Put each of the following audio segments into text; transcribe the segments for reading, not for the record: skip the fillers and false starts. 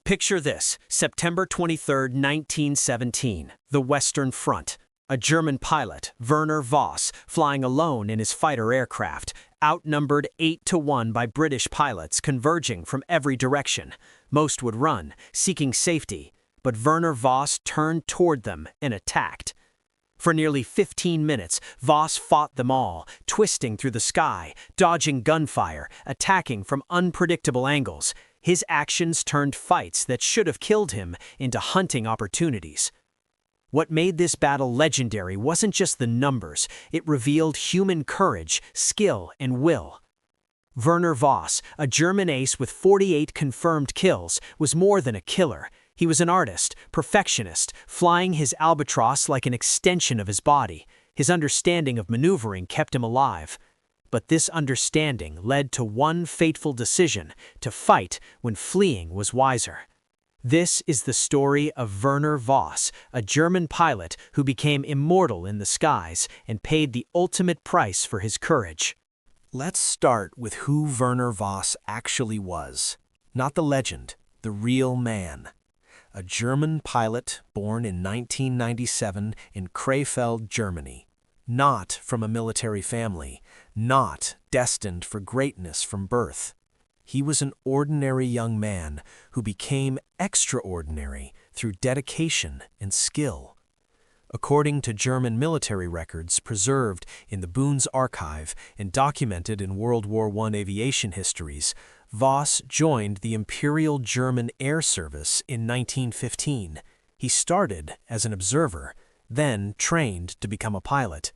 Picture this, September 23, 1917, the Western Front. A German pilot, Werner Voss, flying alone in his fighter aircraft, outnumbered 8-1 by British pilots converging from every direction. Most would run, seeking safety, but Werner Voss turned toward them and attacked. For nearly 15 minutes, Voss fought them all, twisting through the sky, dodging gunfire, attacking from unpredictable angles. His actions turned fights that should have killed him into hunting opportunities. What made this battle legendary wasn't just the numbers, it revealed human courage, skill, and will. Werner Voss, a German ace with 48 confirmed kills, was more than a killer. He was an artist, perfectionist, flying his Albatros like an extension of his body. His understanding of maneuvering kept him alive. But this understanding led to one fateful decision: to fight when fleeing was wiser. This is the story of Werner Voss, a German pilot who became immortal in the skies and paid the ultimate price for his courage. Let's start with who Werner Voss actually was. Not the legend, the real man. A German pilot born in 1997 in Krefeld, Germany. Not from a military family, not destined for greatness from birth. He was an ordinary young man who became extraordinary through dedication and skill. According to German military records preserved in the Bundesarchiv and documented in World War I aviation histories, Voss joined the Imperial German Air Service in 1915. He started as an observer, then trained to become a pilot.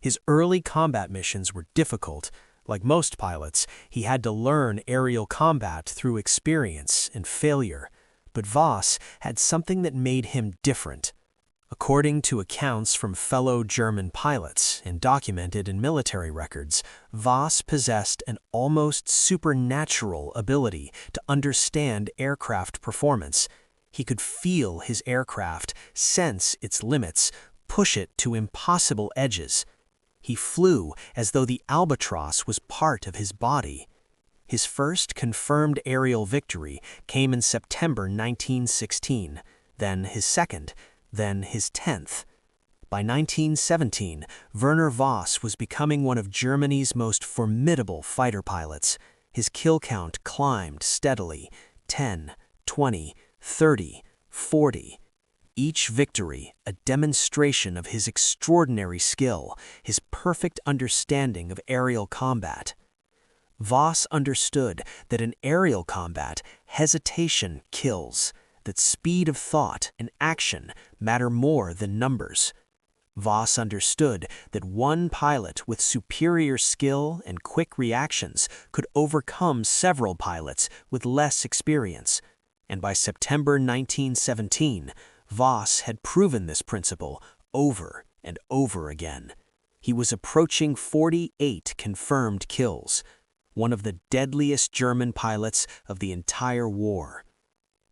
His early combat missions were difficult. Like most pilots, he had to learn aerial combat through experience and failure. But Voss had something that made him different. According to accounts from fellow German pilots and documented in military records, Voss possessed an almost supernatural ability to understand aircraft performance. He could feel his aircraft, sense its limits, push it to impossible edges. He flew as though the Albatros was part of his body. His first confirmed aerial victory came in September 1916, then his second, then his 10th. By 1917, Werner Voss was becoming one of Germany's most formidable fighter pilots. His kill count climbed steadily, 10, 20, 30, 40. Each victory a demonstration of his extraordinary skill, his perfect understanding of aerial combat. Voss understood that in aerial combat, hesitation kills, that speed of thought and action matter more than numbers. Voss understood that one pilot with superior skill and quick reactions could overcome several pilots with less experience. And by September 1917, Voss had proven this principle over and over again. He was approaching 48 confirmed kills, one of the deadliest German pilots of the entire war.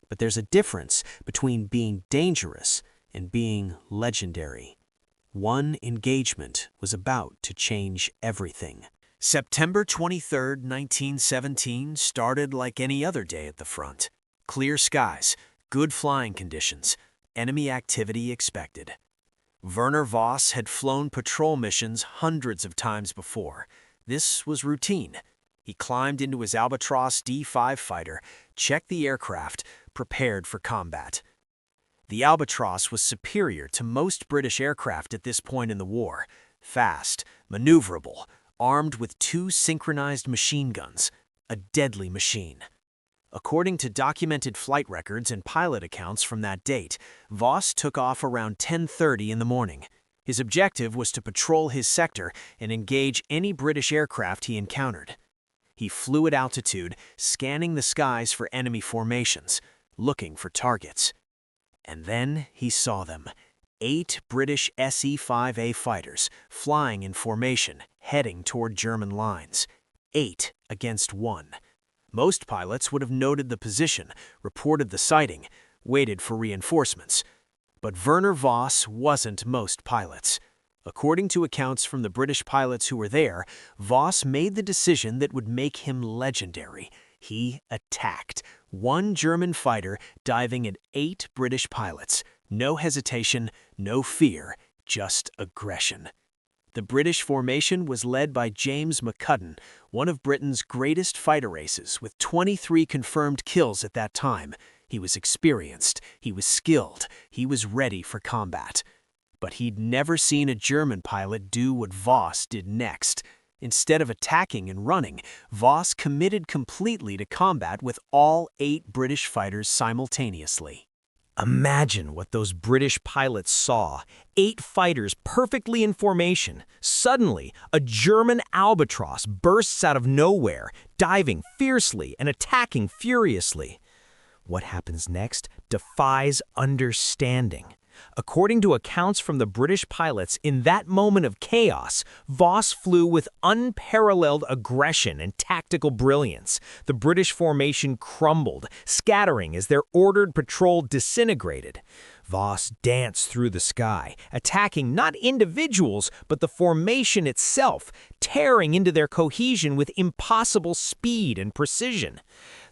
But there's a difference between being dangerous and being legendary. One engagement was about to change everything. September 23, 1917 started like any other day at the front. Clear skies, good flying conditions, enemy activity expected. Werner Voss had flown patrol missions hundreds of times before. This was routine. He climbed into his Albatros D.V fighter, checked the aircraft, prepared for combat. The Albatros was superior to most British aircraft at this point in the war. Fast, maneuverable, armed with 2 synchronized machine guns. A deadly machine. According to documented flight records and pilot accounts from that date, Voss took off around 10:30 in the morning. His objective was to patrol his sector and engage any British aircraft he encountered. He flew at altitude, scanning the skies for enemy formations, looking for targets. And then he saw them. 8 British S.E.5a fighters flying in formation, heading toward German lines. 8 against 1. Most pilots would have noted the position, reported the sighting, waited for reinforcements. But Werner Voss wasn't most pilots. According to accounts from the British pilots who were there, Voss made the decision that would make him legendary. He attacked. One German fighter diving at 8 British pilots. No hesitation, no fear, just aggression. The British formation was led by James McCudden, one of Britain's greatest fighter aces, with 23 confirmed kills at that time. He was experienced, he was skilled, he was ready for combat. But he'd never seen a German pilot do what Voss did next. Instead of attacking and running, Voss committed completely to combat with all 8 British fighters simultaneously. Imagine what those British pilots saw. 8 fighters perfectly in formation. Suddenly, a German Albatros bursts out of nowhere, diving fiercely and attacking furiously. What happens next defies understanding. According to accounts from the British pilots, in that moment of chaos, Voss flew with unparalleled aggression and tactical brilliance. The British formation crumbled, scattering as their ordered patrol disintegrated. Voss danced through the sky, attacking not individuals, but the formation itself, tearing into their cohesion with impossible speed and precision.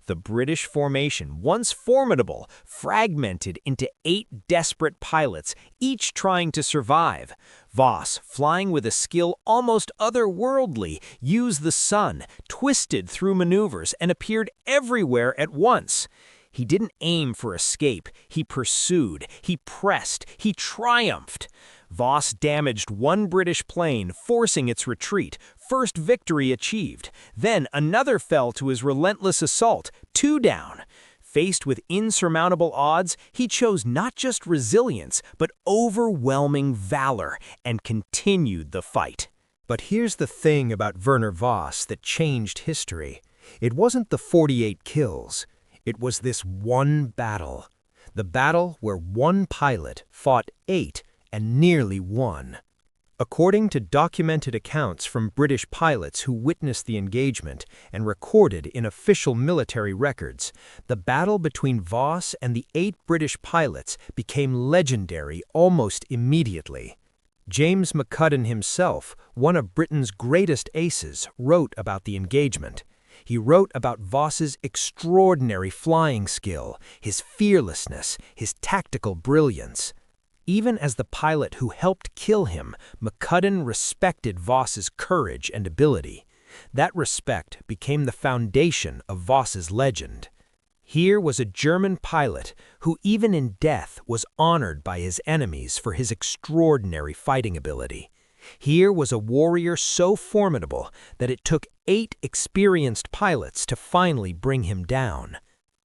The British formation, once formidable, fragmented into 8 desperate pilots, each trying to survive. Voss, flying with a skill almost otherworldly, used the sun, twisted through maneuvers, and appeared everywhere at once. He didn't aim for escape. He pursued, he pressed, he triumphed. Voss damaged one British plane, forcing its retreat. First victory achieved. Then another fell to his relentless assault, 2 down. Faced with insurmountable odds, he chose not just resilience, but overwhelming valor, and continued the fight. But here's the thing about Werner Voss that changed history. It wasn't the 48 kills. It was this one battle. The battle where one pilot fought 8 and nearly won. According to documented accounts from British pilots who witnessed the engagement and recorded in official military records, the battle between Voss and the 8 British pilots became legendary almost immediately. James McCudden himself, one of Britain's greatest aces, wrote about the engagement. He wrote about Voss's extraordinary flying skill, his fearlessness, his tactical brilliance. Even as the pilot who helped kill him, McCudden respected Voss's courage and ability. That respect became the foundation of Voss's legend. Here was a German pilot who, even in death, was honored by his enemies for his extraordinary fighting ability. Here was a warrior so formidable that it took 8 experienced pilots to finally bring him down.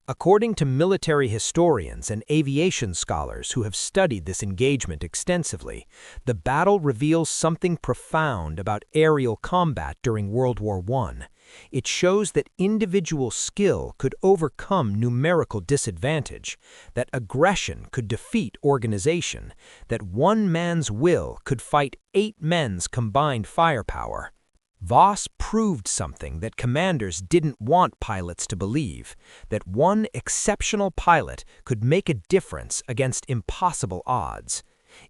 According to military historians and aviation scholars who have studied this engagement extensively, the battle reveals something profound about aerial combat during World War I. It shows that individual skill could overcome numerical disadvantage, that aggression could defeat organization, that one man's will could fight 8 men's combined firepower. Voss proved something that commanders didn't want pilots to believe, that one exceptional pilot could make a difference against impossible odds.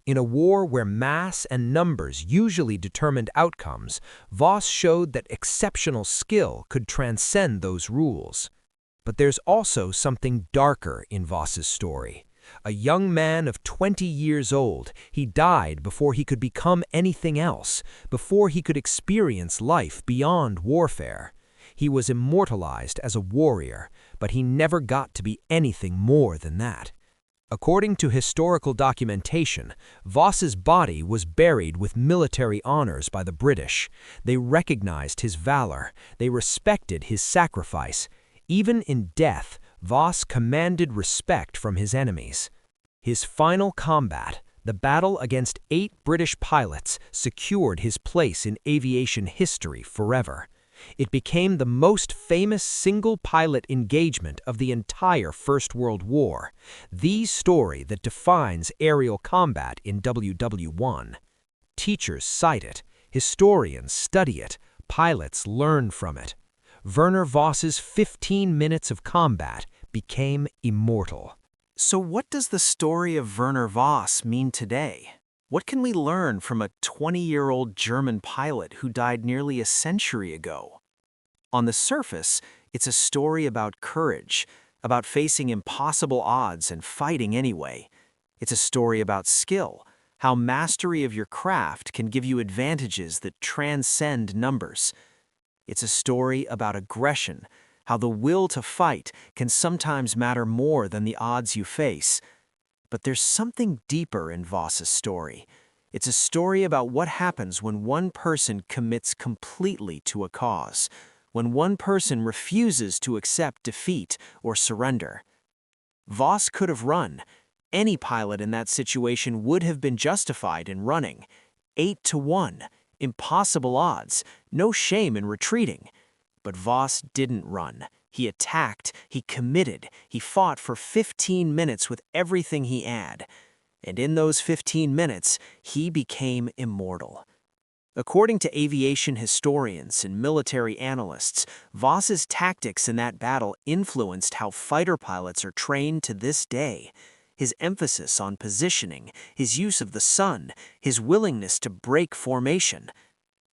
In a war where mass and numbers usually determined outcomes, Voss showed that exceptional skill could transcend those rules. But there's also something darker in Voss's story. A young man of 20 years old, he died before he could become anything else, before he could experience life beyond warfare. He was immortalized as a warrior, but he never got to be anything more than that. According to historical documentation, Voss's body was buried with military honors by the British. They recognized his valor. They respected his sacrifice. Even in death, Voss commanded respect from his enemies. His final combat, the battle against 8 British pilots, secured his place in aviation history forever. It became the most famous single-pilot engagement of the entire First World War, the story that defines aerial combat in WW1. Teachers cite it, historians study it, pilots learn from it. Werner Voss's 15 minutes of combat became immortal. So what does the story of Werner Voss mean today? What can we learn from a 20-year-old German pilot who died nearly a century ago? On the surface, It's a story about courage, about facing impossible odds and fighting anyway. It's a story about skill, how mastery of your craft can give you advantages that transcend numbers. It's a story about aggression, how the will to fight can sometimes matter more than the odds you face. But there's something deeper in Voss's story. It's a story about what happens when one person commits completely to a cause, when one person refuses to accept defeat or surrender. Voss could have run. Any pilot in that situation would have been justified in running. 8-1, impossible odds, no shame in retreating. But Voss didn't run. He attacked, he committed, he fought for 15 minutes with everything he had. And in those 15 minutes, he became immortal. According to aviation historians and military analysts, Voss's tactics in that battle influenced how fighter pilots are trained to this day. His emphasis on positioning, his use of the sun, his willingness to break formation.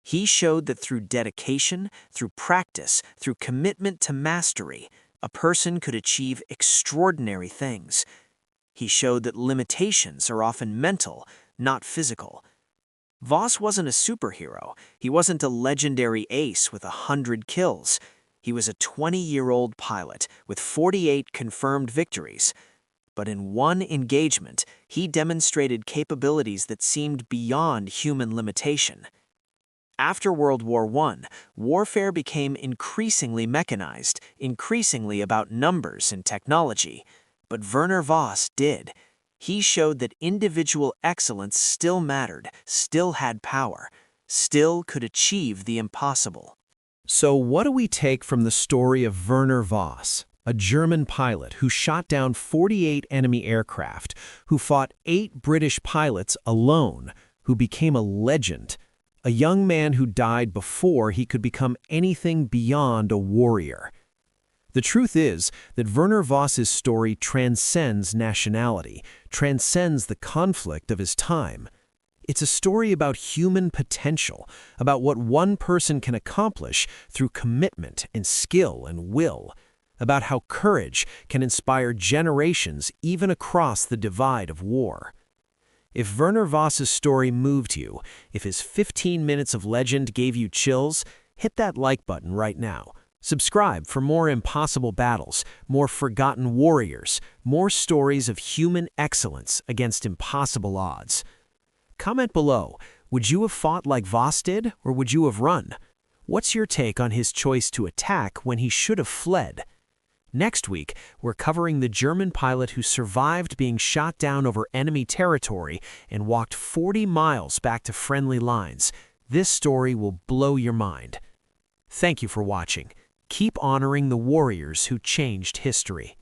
He showed that through dedication, through practice, through commitment to mastery, a person could achieve extraordinary things. He showed that limitations are often mental, not physical. Voss wasn't a superhero. He wasn't a legendary ace with 100 kills. He was a 20-year-old pilot with 48 confirmed victories. But in one engagement, he demonstrated capabilities that seemed beyond human limitation. After World War I, warfare became increasingly mechanized, increasingly about numbers and technology. But Werner Voss did. He showed that individual excellence still mattered, still had power, still could achieve the impossible. So what do we take from the story of Werner Voss, a German pilot who shot down 48 enemy aircraft, who fought 8 British pilots alone, who became a legend, a young man who died before he could become anything beyond a warrior? The truth is that Werner Voss's story transcends nationality, transcends the conflict of his time. It's a story about human potential, about what one person can accomplish through commitment and skill and will, about how courage can inspire generations even across the divide of war. If Werner Voss's story moved you, if his 15 minutes of legend gave you chills, hit that like button right now. Subscribe for more impossible battles, more forgotten warriors, more stories of human excellence against impossible odds. Comment below, would you have fought like Voss did, or would you have run? What's your take on his choice to attack when he should have fled? Next week, we're covering the German pilot who survived being shot down over enemy territory and walked 40 miles back to friendly lines. This story will blow your mind. Thank you for watching. Keep honoring the warriors who changed history.